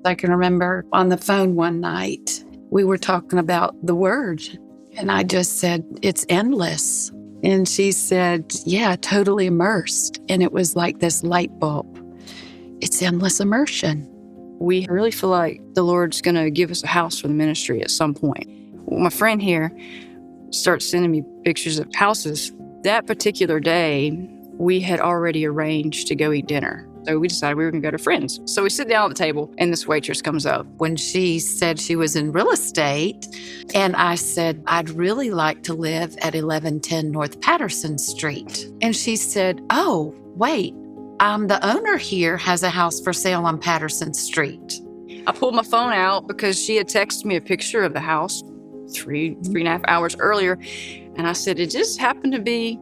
I can remember on the phone one night, we were talking about the word, and I just said, it's endless. And she said, yeah, totally immersed. And it was like this light bulb. It's endless immersion. We really feel like the Lord's going to give us a house for the ministry at some point. Well, my friend here starts sending me pictures of houses. That particular day, we had already arranged to go eat dinner. So we decided we were going to go to friends. So we sit down at the table, and this waitress comes up. When she said she was in real estate, and I said, I'd really like to live at 1110 North Patterson Street. And she said, oh, wait, the owner here has a house for sale on Patterson Street. I pulled my phone out because she had texted me a picture of the house three and a half hours earlier. And I said, it just happened to be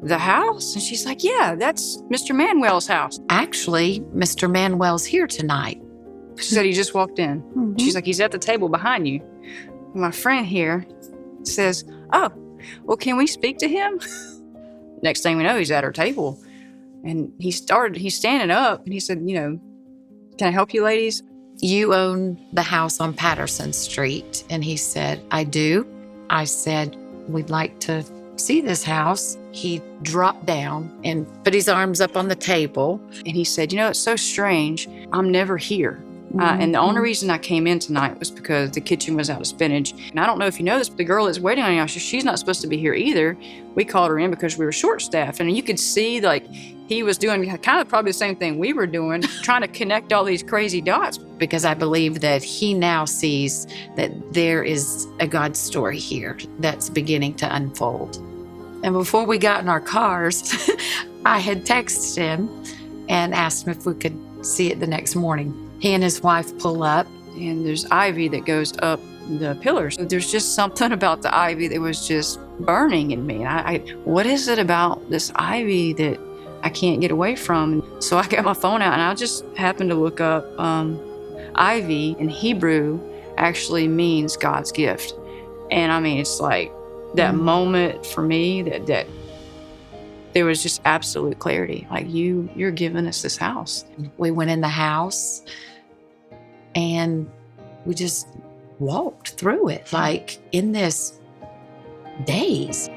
the house? And she's like, yeah, that's Mr. Manuel's house. Actually, Mr. Manuel's here tonight. She said he just walked in. Mm-hmm. She's like, he's at the table behind you. My friend here says, oh, well, can we speak to him? Next thing we know, he's at our table. And he's standing up, and he said, can I help you ladies? You own the house on Patterson Street. And he said, I do. I said, we'd like to see this house. He dropped down and put his arms up on the table. And he said, it's so strange. I'm never here. And the only reason I came in tonight was because the kitchen was out of spinach. And I don't know if you know this, but the girl that's waiting on you, she's not supposed to be here either. We called her in because we were short-staffed. And you could see, he was doing kind of probably the same thing we were doing, trying to connect all these crazy dots. Because I believe that he now sees that there is a God story here that's beginning to unfold. And before we got in our cars, I had texted him and asked him if we could see it the next morning. He and his wife pull up. And there's ivy that goes up the pillars. There's just something about the ivy that was just burning in me. What is it about this ivy that I can't get away from? So I got my phone out, and I just happened to look up ivy in Hebrew actually means God's gift. And it's like that moment for me that there was just absolute clarity. Like, you're giving us this house. We went in the house, and we just walked through it like in this daze.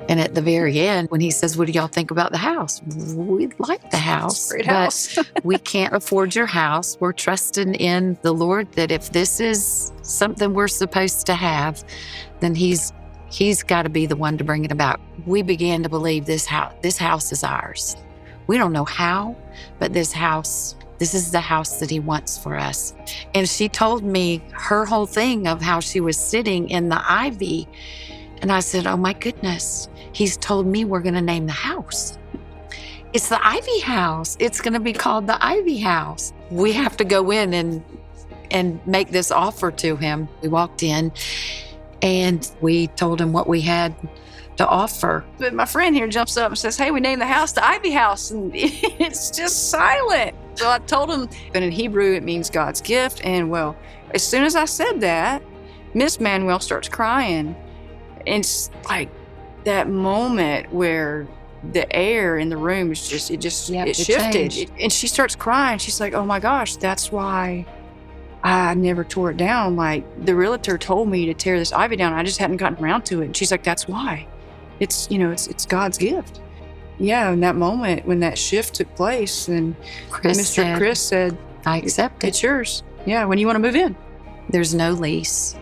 And at the very end, when he says, what do y'all think about the house? We like the house. Great house. But we can't afford your house. We're trusting in the Lord that if this is something we're supposed to have, then he's got to be the one to bring it about. We began to believe this house is ours. We don't know how, but this is the house that he wants for us. And she told me her whole thing of how she was sitting in the ivy. And I said, oh my goodness, he's told me we're going to name the house. It's the Ivy House. It's going to be called the Ivy House. We have to go in and make this offer to him. We walked in and we told him what we had to offer. But my friend here jumps up and says, hey, we named the house the Ivy House. And it's just silent. So I told him, but in Hebrew, it means God's gift. And well, as soon as I said that, Miss Manuel starts crying. And it's like that moment where the air in the room is it shifted. And she starts crying. She's like, oh my gosh, that's why I never tore it down. Like, the realtor told me to tear this ivy down. I just hadn't gotten around to it. And she's like, that's why. It's God's gift. Yeah, in that moment when that shift took place, and Mr. Chris said, I accept it. It's yours. Yeah, when you want to move in. There's no lease.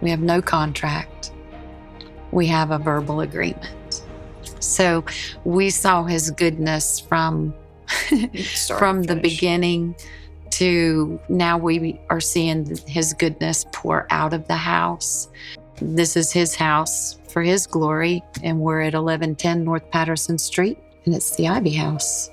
We have no contract. We have a verbal agreement. So we saw his goodness from the beginning to now. We are seeing his goodness pour out of the house. This is his house for his glory, and we're at 1110 North Patterson Street, and it's the Ivy House.